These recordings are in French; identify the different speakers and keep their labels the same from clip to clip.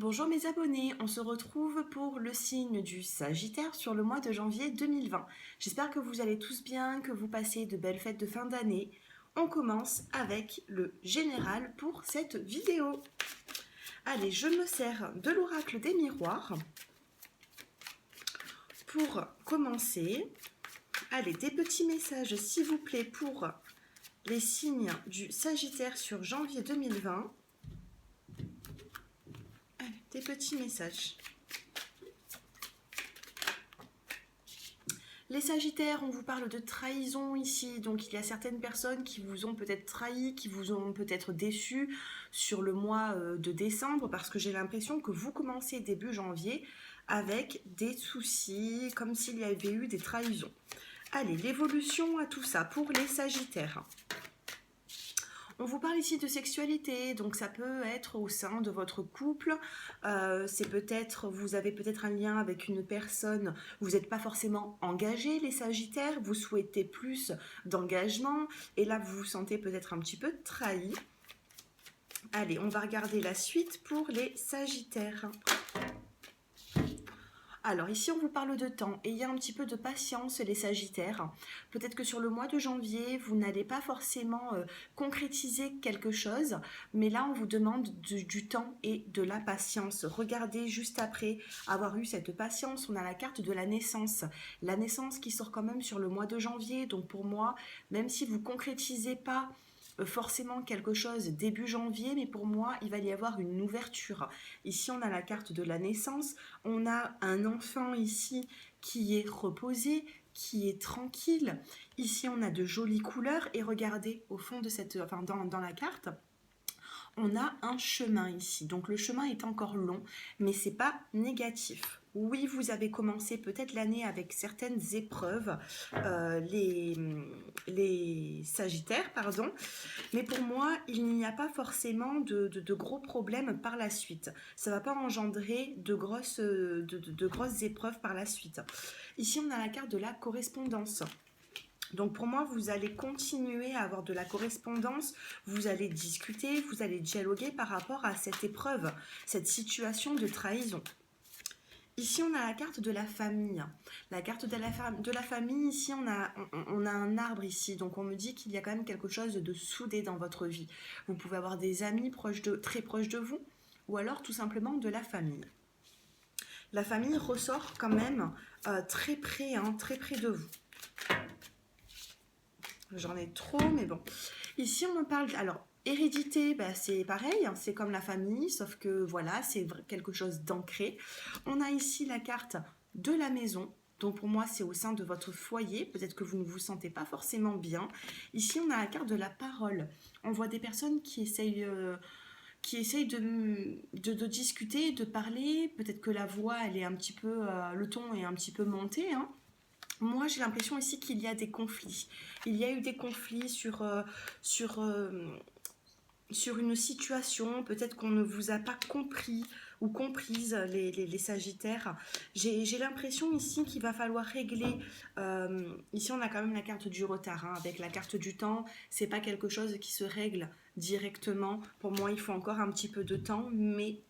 Speaker 1: Bonjour mes abonnés, on se retrouve pour le signe du Sagittaire sur le mois de janvier 2020. J'espère que vous allez tous bien, que vous passez de belles fêtes de fin d'année. On commence avec le général pour cette vidéo. Allez, je me sers de l'oracle des miroirs pour commencer. Allez, des petits messages s'il vous plaît pour les signes du Sagittaire sur janvier 2020. Des petits messages. Les Sagittaires, on vous parle de trahison ici, donc il y a certaines personnes qui vous ont peut-être trahi, qui vous ont peut-être déçu sur le mois de décembre, parce que j'ai l'impression que vous commencez début janvier avec des soucis, comme s'il y avait eu des trahisons. Allez, l'évolution à tout ça pour les Sagittaires. On vous parle ici de sexualité, donc ça peut être au sein de votre couple, c'est peut-être, vous avez peut-être un lien avec une personne, vous n'êtes pas forcément engagé les Sagittaires, vous souhaitez plus d'engagement, et là vous vous sentez peut-être un petit peu trahi. Allez, on va regarder la suite pour les Sagittaires. Alors ici on vous parle de temps, ayez un petit peu de patience les Sagittaires. Peut-être que sur le mois de janvier, vous n'allez pas forcément concrétiser quelque chose, mais là on vous demande du temps et de la patience. Regardez juste après avoir eu cette patience, on a la carte de la naissance. La naissance qui sort quand même sur le mois de janvier, donc pour moi, même si vous ne concrétisez pas forcément quelque chose début janvier, mais pour moi il va y avoir une ouverture. Ici on a la carte de la naissance, on a un enfant ici qui est reposé, qui est tranquille. Ici on a de jolies couleurs et regardez au fond de cette, enfin dans la carte, on a un chemin ici. Donc le chemin est encore long, mais c'est pas négatif. Oui, vous avez commencé peut-être l'année avec certaines épreuves, les Sagittaires, pardon, mais pour moi, il n'y a pas forcément de gros problèmes par la suite. Ça ne va pas engendrer de grosses épreuves par la suite. Ici, on a la carte de la correspondance. Donc pour moi, vous allez continuer à avoir de la correspondance, vous allez discuter, vous allez dialoguer par rapport à cette épreuve, cette situation de trahison. Ici, on a la carte de la famille. La carte de la famille, ici, on a un arbre ici. Donc, on me dit qu'il y a quand même quelque chose de soudé dans votre vie. Vous pouvez avoir des amis très proches de vous ou alors tout simplement de la famille. La famille ressort quand même très près de vous. J'en ai trop, mais bon. Ici, on me parle... Alors, hérédité, bah, c'est pareil, hein, c'est comme la famille, sauf que voilà, c'est quelque chose d'ancré. On a ici la carte de la maison. Donc pour moi, c'est au sein de votre foyer. Peut-être que vous ne vous sentez pas forcément bien. Ici, on a la carte de la parole. On voit des personnes qui essayent de discuter, de parler. Peut-être que la voix, elle est un petit peu, le ton est un petit peu monté, hein. Moi, j'ai l'impression ici qu'il y a des conflits. Il y a eu des conflits sur une situation. Peut-être qu'on ne vous a pas compris ou comprise, les Sagittaires. J'ai l'impression ici qu'il va falloir régler. Ici, on a quand même la carte du retard, hein, avec la carte du temps. C'est pas quelque chose qui se règle directement. Pour moi, il faut encore un petit peu de temps, mais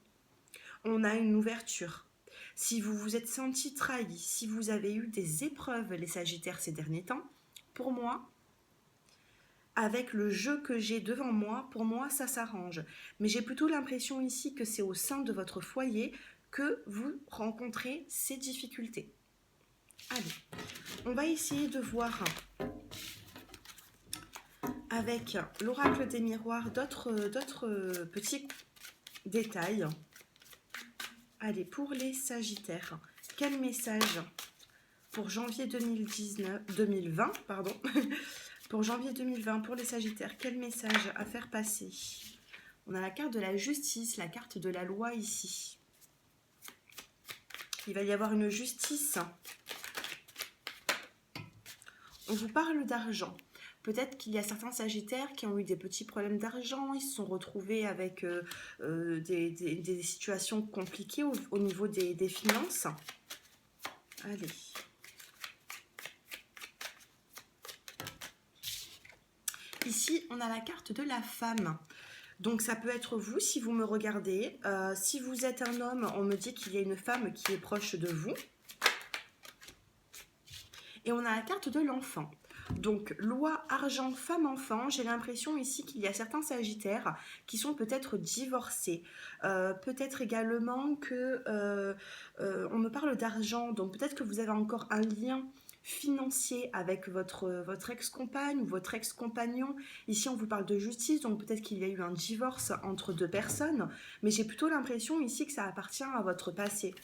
Speaker 1: on a une ouverture. Si vous vous êtes senti trahi, si vous avez eu des épreuves, les Sagittaires, ces derniers temps, pour moi, avec le jeu que j'ai devant moi, pour moi, ça s'arrange. Mais j'ai plutôt l'impression ici que c'est au sein de votre foyer que vous rencontrez ces difficultés. Allez, on va essayer de voir avec l'oracle des miroirs d'autres petits détails. Allez, pour les Sagittaires, quel message pour janvier 2020, pardon, pour janvier 2020, pour les Sagittaires, quel message à faire passer? On a la carte de la justice, la carte de la loi ici. Il va y avoir une justice. On vous parle d'argent. Peut-être qu'il y a certains Sagittaires qui ont eu des petits problèmes d'argent, ils se sont retrouvés avec des situations compliquées au niveau des finances. Allez. Ici, on a la carte de la femme. Donc ça peut être vous si vous me regardez. Si vous êtes un homme, on me dit qu'il y a une femme qui est proche de vous. Et on a la carte de l'enfant. Donc, loi, argent, femme, enfant, j'ai l'impression ici qu'il y a certains sagittaires qui sont peut-être divorcés. Peut-être également que on me parle d'argent, donc peut-être que vous avez encore un lien financier avec votre ex-compagne ou votre ex-compagnon. Ici, on vous parle de justice, donc peut-être qu'il y a eu un divorce entre deux personnes, mais j'ai plutôt l'impression ici que ça appartient à votre passé.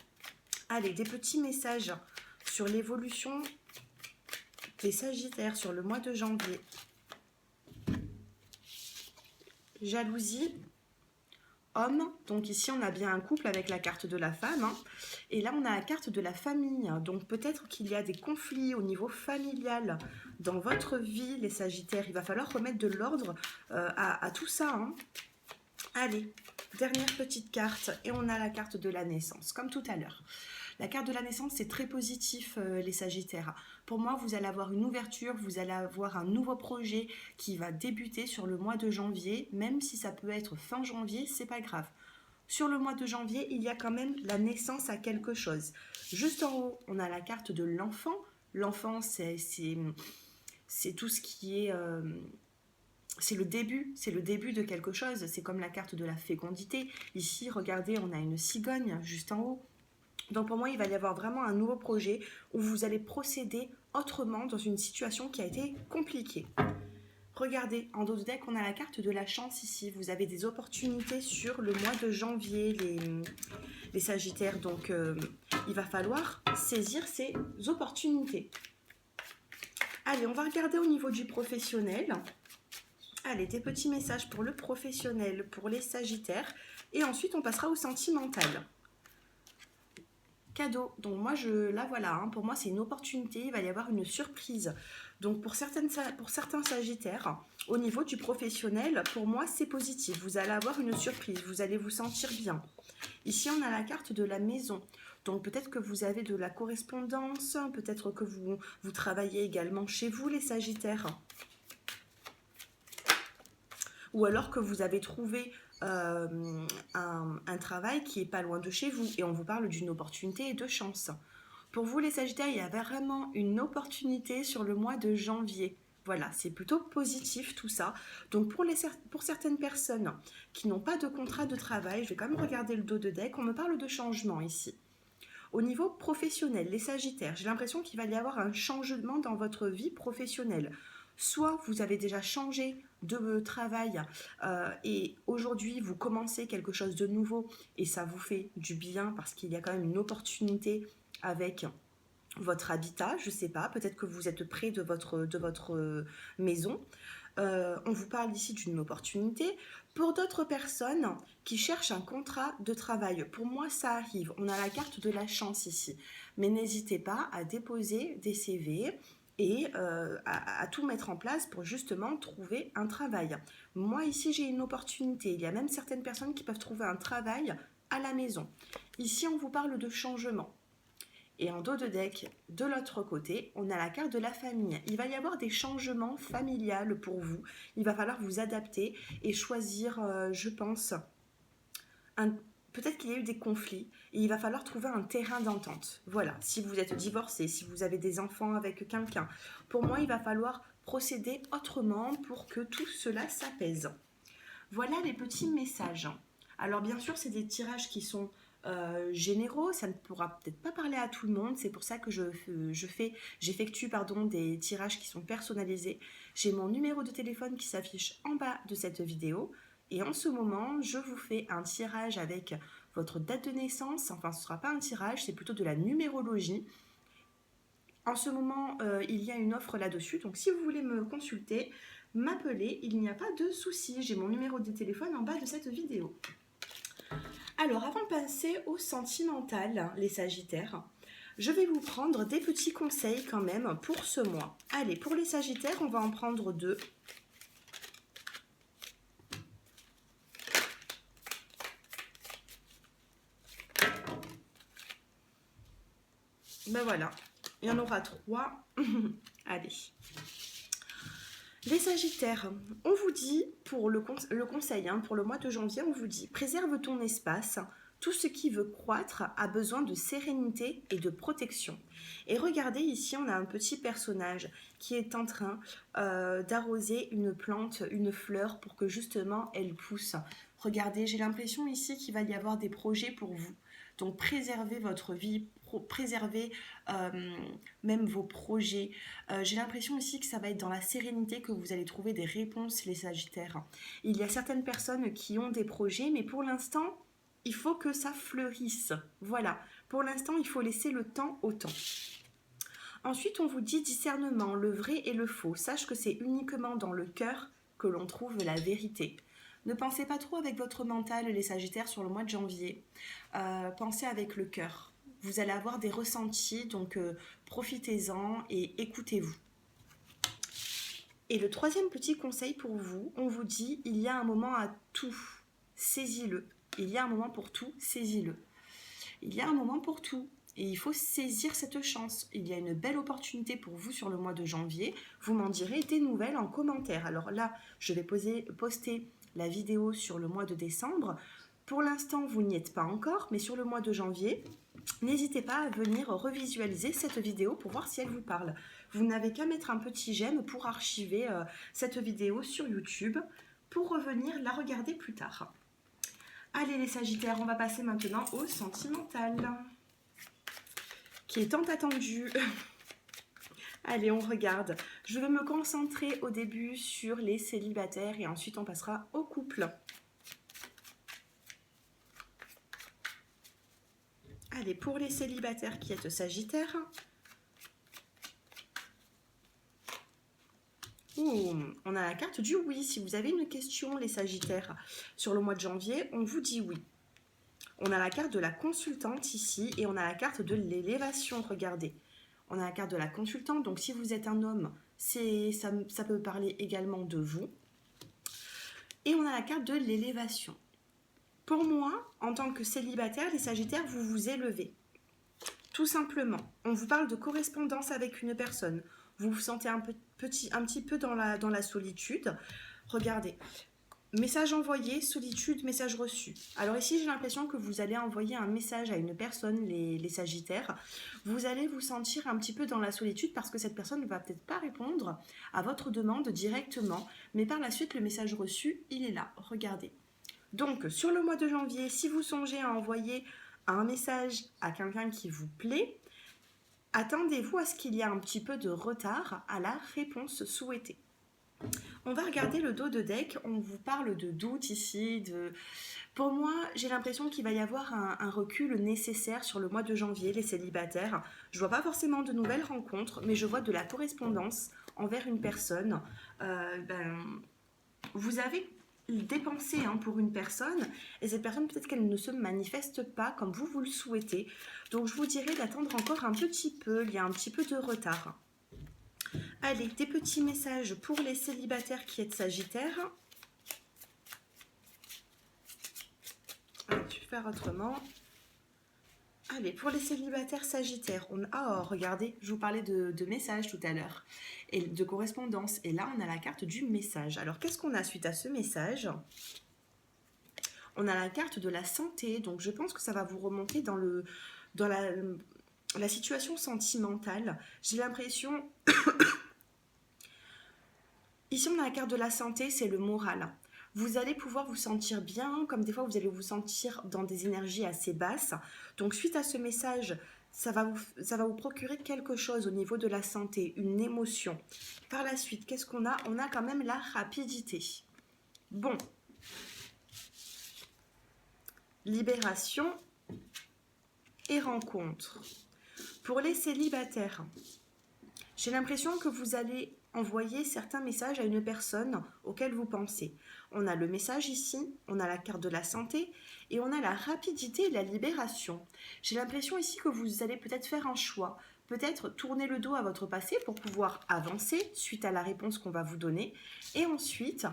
Speaker 1: Allez, des petits messages sur l'évolution des Sagittaires sur le mois de janvier. Jalousie, homme. Donc ici, on a bien un couple avec la carte de la femme. Hein. Et là, on a la carte de la famille. Donc peut-être qu'il y a des conflits au niveau familial dans votre vie, les Sagittaires. Il va falloir remettre de l'ordre à tout ça. Hein. Allez, dernière petite carte. Et on a la carte de la naissance, comme tout à l'heure. La carte de la naissance, c'est très positif, les Sagittaires. Pour moi, vous allez avoir une ouverture, vous allez avoir un nouveau projet qui va débuter sur le mois de janvier, même si ça peut être fin janvier, c'est pas grave. Sur le mois de janvier, il y a quand même la naissance à quelque chose. Juste en haut, on a la carte de l'enfant. L'enfant, c'est tout ce qui est... c'est le début de quelque chose. C'est comme la carte de la fécondité. Ici, regardez, on a une cigogne juste en haut. Donc pour moi, il va y avoir vraiment un nouveau projet où vous allez procéder autrement dans une situation qui a été compliquée. Regardez, en dos de deck, on a la carte de la chance ici. Vous avez des opportunités sur le mois de janvier, les Sagittaires. Donc il va falloir saisir ces opportunités. Allez, on va regarder au niveau du professionnel. Allez, des petits messages pour le professionnel, pour les Sagittaires. Et ensuite, on passera au sentimental. Cadeau. Donc moi, là voilà, hein, pour moi c'est une opportunité, il va y avoir une surprise. Donc pour certains Sagittaires, au niveau du professionnel, pour moi c'est positif. Vous allez avoir une surprise, vous allez vous sentir bien. Ici on a la carte de la maison. Donc peut-être que vous avez de la correspondance, peut-être que vous travaillez également chez vous les Sagittaires. Ou alors que vous avez trouvé un travail qui est pas loin de chez vous et on vous parle d'une opportunité et de chance. Pour vous les Sagittaires, il y a vraiment une opportunité sur le mois de janvier. Voilà, c'est plutôt positif tout ça. Donc pour certaines personnes qui n'ont pas de contrat de travail, je vais quand même regarder le dos de deck, on me parle de changement ici. Au niveau professionnel, les Sagittaires, j'ai l'impression qu'il va y avoir un changement dans votre vie professionnelle. Soit vous avez déjà changé de travail et aujourd'hui vous commencez quelque chose de nouveau et ça vous fait du bien parce qu'il y a quand même une opportunité avec votre habitat, je ne sais pas, peut-être que vous êtes près de votre maison. On vous parle ici d'une opportunité. Pour d'autres personnes qui cherchent un contrat de travail, pour moi ça arrive, on a la carte de la chance ici. Mais n'hésitez pas à déposer des CV et à tout mettre en place pour justement trouver un travail. Moi ici j'ai une opportunité, il y a même certaines personnes qui peuvent trouver un travail à la maison. Ici on vous parle de changement. Et en dos de deck, de l'autre côté, on a la carte de la famille. Il va y avoir des changements familiales pour vous. Il va falloir vous adapter et choisir, je pense, peut-être qu'il y a eu des conflits et il va falloir trouver un terrain d'entente. Voilà, si vous êtes divorcé, si vous avez des enfants avec quelqu'un, pour moi, il va falloir procéder autrement pour que tout cela s'apaise. Voilà les petits messages. Alors bien sûr, c'est des tirages qui sont généraux, ça ne pourra peut-être pas parler à tout le monde, c'est pour ça que j'effectue des tirages qui sont personnalisés. J'ai mon numéro de téléphone qui s'affiche en bas de cette vidéo et en ce moment, je vous fais un tirage avec votre date de naissance, enfin ce ne sera pas un tirage, c'est plutôt de la numérologie. En ce moment, il y a une offre là-dessus, donc si vous voulez me consulter, m'appeler, il n'y a pas de souci, j'ai mon numéro de téléphone en bas de cette vidéo. Alors, avant de passer au sentimental, les Sagittaires, je vais vous prendre des petits conseils quand même pour ce mois. Allez, pour les Sagittaires, on va en prendre 2. Ben voilà, il y en aura 3. Allez. Les Sagittaires, on vous dit, pour le conseil, pour le mois de janvier, on vous dit, préserve ton espace. Tout ce qui veut croître a besoin de sérénité et de protection. Et regardez ici, on a un petit personnage qui est en train d'arroser une plante, une fleur pour que justement elle pousse. Regardez, j'ai l'impression ici qu'il va y avoir des projets pour vous. Donc préservez votre vie, préservez même vos projets. J'ai l'impression ici que ça va être dans la sérénité que vous allez trouver des réponses, les Sagittaires. Il y a certaines personnes qui ont des projets, mais pour l'instant, il faut que ça fleurisse. Voilà, pour l'instant, il faut laisser le temps au temps. Ensuite, on vous dit discernement, le vrai et le faux. Sache que c'est uniquement dans le cœur que l'on trouve la vérité. Ne pensez pas trop avec votre mental, les Sagittaires, sur le mois de janvier. Pensez avec le cœur. Vous allez avoir des ressentis, donc profitez-en et écoutez-vous. Et le troisième petit conseil pour vous, on vous dit, il y a un moment à tout, saisis-le. Il y a un moment pour tout, saisis-le. Il y a un moment pour tout. Et il faut saisir cette chance. Il y a une belle opportunité pour vous sur le mois de janvier. Vous m'en direz des nouvelles en commentaire. Alors là, je vais poster la vidéo sur le mois de décembre. Pour l'instant, vous n'y êtes pas encore, mais sur le mois de janvier, n'hésitez pas à venir revisualiser cette vidéo pour voir si elle vous parle. Vous n'avez qu'à mettre un petit j'aime pour archiver cette vidéo sur YouTube pour revenir la regarder plus tard. Allez les Sagittaires, on va passer maintenant au sentimental, qui est tant attendu. Allez, on regarde. Je vais me concentrer au début sur les célibataires et ensuite on passera au couple. Allez, pour les célibataires qui êtes Sagittaires. On a la carte du oui. Si vous avez une question, les Sagittaires, sur le mois de janvier, on vous dit oui. On a la carte de la consultante ici et on a la carte de l'élévation, regardez. On a la carte de la consultante, donc si vous êtes un homme, ça peut parler également de vous. Et on a la carte de l'élévation. Pour moi, en tant que célibataire, les Sagittaires, vous vous élevez. Tout simplement, on vous parle de correspondance avec une personne. Vous vous sentez un petit peu dans la solitude. Regardez, message envoyé, solitude, message reçu. Alors ici, j'ai l'impression que vous allez envoyer un message à une personne, les Sagittaires. Vous allez vous sentir un petit peu dans la solitude parce que cette personne ne va peut-être pas répondre à votre demande directement. Mais par la suite, le message reçu, il est là. Regardez. Donc, sur le mois de janvier, si vous songez à envoyer un message à quelqu'un qui vous plaît, attendez-vous à ce qu'il y ait un petit peu de retard à la réponse souhaitée. On va regarder le dos de deck. On vous parle de doute ici. Pour moi, j'ai l'impression qu'il va y avoir un recul nécessaire sur le mois de janvier, les célibataires. Je vois pas forcément de nouvelles rencontres, mais je vois de la correspondance envers une personne. Vous avez dépensé pour une personne et cette personne peut-être qu'elle ne se manifeste pas comme vous le souhaitez. Donc je vous dirais d'attendre encore un petit peu, il y a un petit peu de retard. Allez, des petits messages pour les célibataires qui êtes Sagittaires. Je vais faire autrement. Allez, pour les célibataires Sagittaires, regardez, je vous parlais de messages tout à l'heure et de correspondance. Et là, on a la carte du message. Alors, qu'est-ce qu'on a suite à ce message? On a la carte de la santé. Donc, je pense que ça va vous remonter dans la situation sentimentale. J'ai l'impression... Ici, on a la carte de la santé, c'est le moral. Vous allez pouvoir vous sentir bien, comme des fois vous allez vous sentir dans des énergies assez basses. Donc suite à ce message, ça va vous procurer quelque chose au niveau de la santé, une émotion. Par la suite, qu'est-ce qu'on a? On a quand même la rapidité. Bon. Libération et rencontre. Pour les célibataires, j'ai l'impression que vous allez envoyer certains messages à une personne auquel vous pensez. On a le message ici, on a la carte de la santé et on a la rapidité et la libération. J'ai l'impression ici que vous allez peut-être faire un choix, peut-être tourner le dos à votre passé pour pouvoir avancer suite à la réponse qu'on va vous donner. Et ensuite,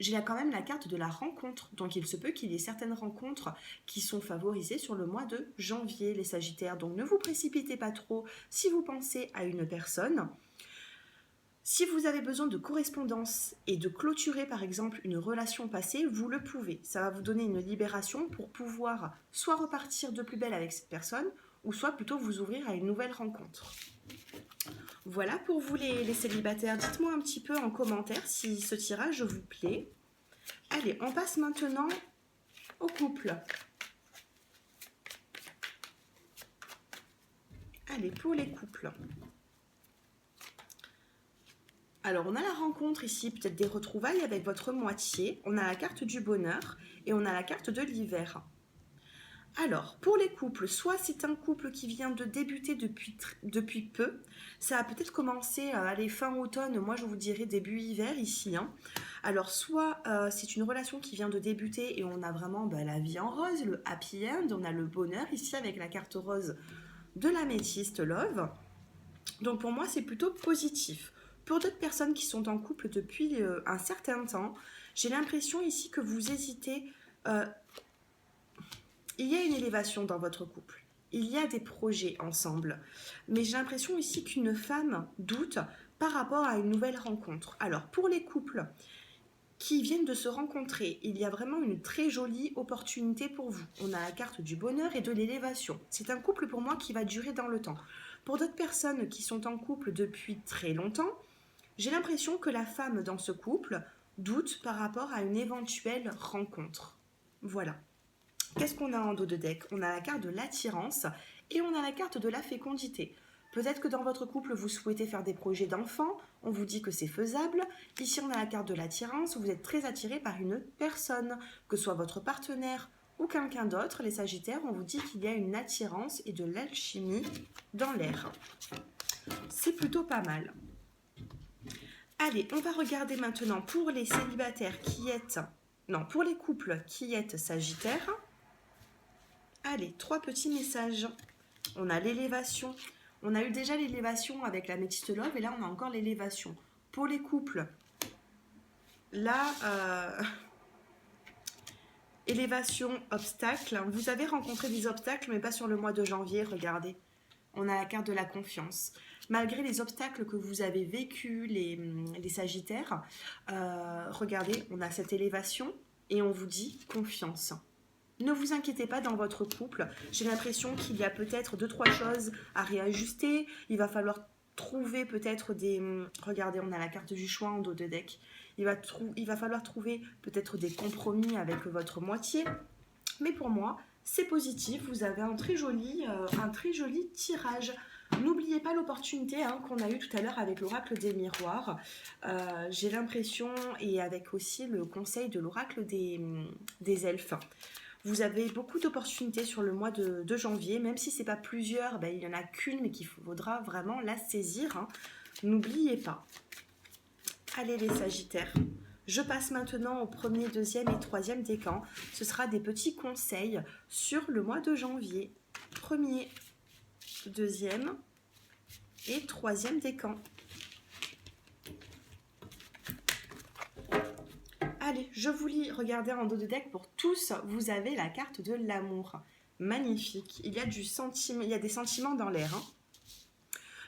Speaker 1: j'ai là quand même la carte de la rencontre. Donc il se peut qu'il y ait certaines rencontres qui sont favorisées sur le mois de janvier, les Sagittaires. Donc ne vous précipitez pas trop si vous pensez à une personne. Si vous avez besoin de correspondance et de clôturer par exemple une relation passée, vous le pouvez. Ça va vous donner une libération pour pouvoir soit repartir de plus belle avec cette personne, ou soit plutôt vous ouvrir à une nouvelle rencontre. Voilà pour vous les célibataires. Dites-moi un petit peu en commentaire si ce tirage vous plaît. Allez, on passe maintenant au couple. Allez, pour les couples. Alors, on a la rencontre ici, peut-être des retrouvailles avec votre moitié. On a la carte du bonheur et on a la carte de l'hiver. Alors, pour les couples, soit c'est un couple qui vient de débuter depuis peu. Ça a peut-être commencé à aller fin automne, moi je vous dirais début hiver ici. Alors, soit c'est une relation qui vient de débuter et on a vraiment la vie en rose, le happy end, on a le bonheur ici avec la carte rose de l'améthyste love. Donc pour moi, c'est plutôt positif. Pour d'autres personnes qui sont en couple depuis un certain temps, j'ai l'impression ici que vous hésitez. Il y a une élévation dans votre couple. Il y a des projets ensemble. Mais j'ai l'impression ici qu'une femme doute par rapport à une nouvelle rencontre. Alors, pour les couples qui viennent de se rencontrer, il y a vraiment une très jolie opportunité pour vous. On a la carte du bonheur et de l'élévation. C'est un couple pour moi qui va durer dans le temps. Pour d'autres personnes qui sont en couple depuis très longtemps, j'ai l'impression que la femme dans ce couple doute par rapport à une éventuelle rencontre. Voilà. Qu'est-ce qu'on a en dos de deck? On a la carte de l'attirance et on a la carte de la fécondité. Peut-être que dans votre couple, vous souhaitez faire des projets d'enfants, on vous dit que c'est faisable. Ici, on a la carte de l'attirance, vous êtes très attiré par une personne, que ce soit votre partenaire ou quelqu'un d'autre. Les Sagittaires, on vous dit qu'il y a une attirance et de l'alchimie dans l'air. C'est plutôt pas mal. Allez, on va regarder maintenant pour les célibataires qui êtes... Non, pour les couples qui êtes Sagittaires. Allez, 3 petits messages. On a l'élévation. On a eu déjà l'élévation avec la métiste love et là on a encore l'élévation. Pour les couples, là, élévation, obstacle. Vous avez rencontré des obstacles mais pas sur le mois de janvier, regardez. On a la carte de la confiance. Malgré les obstacles que vous avez vécus, les Sagittaires, regardez, on a cette élévation et on vous dit confiance. Ne vous inquiétez pas dans votre couple. J'ai l'impression qu'il y a peut-être 2-3 choses à réajuster. Il va falloir trouver peut-être des... Regardez, on a la carte du choix en dos de deck. Il va falloir trouver peut-être des compromis avec votre moitié. Mais pour moi, c'est positif. Vous avez un très joli tirage. N'oubliez pas l'opportunité qu'on a eue tout à l'heure avec l'oracle des miroirs. J'ai l'impression, et avec aussi le conseil de l'oracle des elfes. Vous avez beaucoup d'opportunités sur le mois de janvier, même si ce n'est pas plusieurs, il n'y en a qu'une, mais qu'il faudra vraiment la saisir. N'oubliez pas. Allez les Sagittaires, je passe maintenant au premier, deuxième et troisième décan. Ce sera des petits conseils sur le mois de janvier. Premier, deuxième et troisième décan. Allez, je vous lis, regardez en dos de deck pour tous, vous avez la carte de l'amour. Magnifique, il y a des sentiments dans l'air.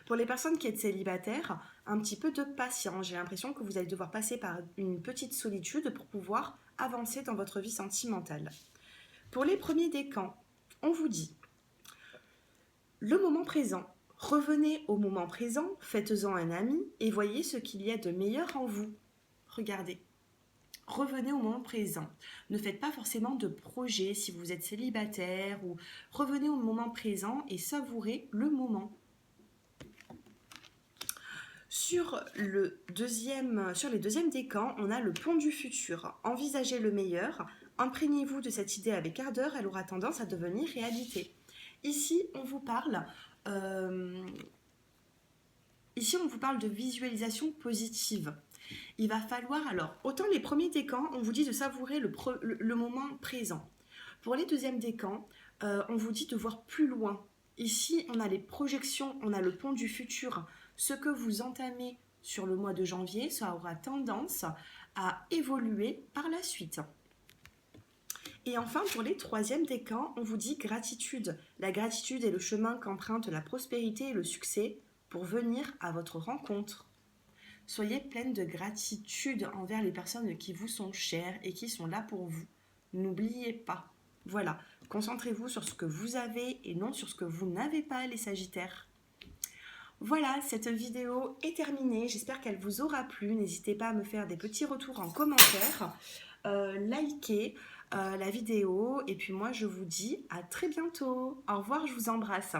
Speaker 1: Pour les personnes qui êtes célibataires, un petit peu de patience. J'ai l'impression que vous allez devoir passer par une petite solitude pour pouvoir avancer dans votre vie sentimentale. Pour les premiers décans, on vous dit le moment présent. Revenez au moment présent, faites-en un ami et voyez ce qu'il y a de meilleur en vous. Regardez. Revenez au moment présent. Ne faites pas forcément de projet si vous êtes célibataire ou revenez au moment présent et savourez le moment. Sur les deuxièmes décans, on a le pont du futur. Envisagez le meilleur. Imprégnez-vous de cette idée avec ardeur, elle aura tendance à devenir réalité. Ici, on vous parle de visualisation positive. Il va falloir, alors, autant les premiers décans, on vous dit de savourer le moment présent. Pour les deuxièmes décans, on vous dit de voir plus loin. Ici, on a les projections, on a le pont du futur. Ce que vous entamez sur le mois de janvier, ça aura tendance à évoluer par la suite. Et enfin, pour les troisièmes décans, on vous dit gratitude. La gratitude est le chemin qu'emprunte la prospérité et le succès pour venir à votre rencontre. Soyez pleine de gratitude envers les personnes qui vous sont chères et qui sont là pour vous. N'oubliez pas. Voilà, concentrez-vous sur ce que vous avez et non sur ce que vous n'avez pas, les Sagittaires. Voilà, cette vidéo est terminée. J'espère qu'elle vous aura plu. N'hésitez pas à me faire des petits retours en commentaire. Likez la vidéo. Et puis moi, je vous dis à très bientôt. Au revoir, je vous embrasse.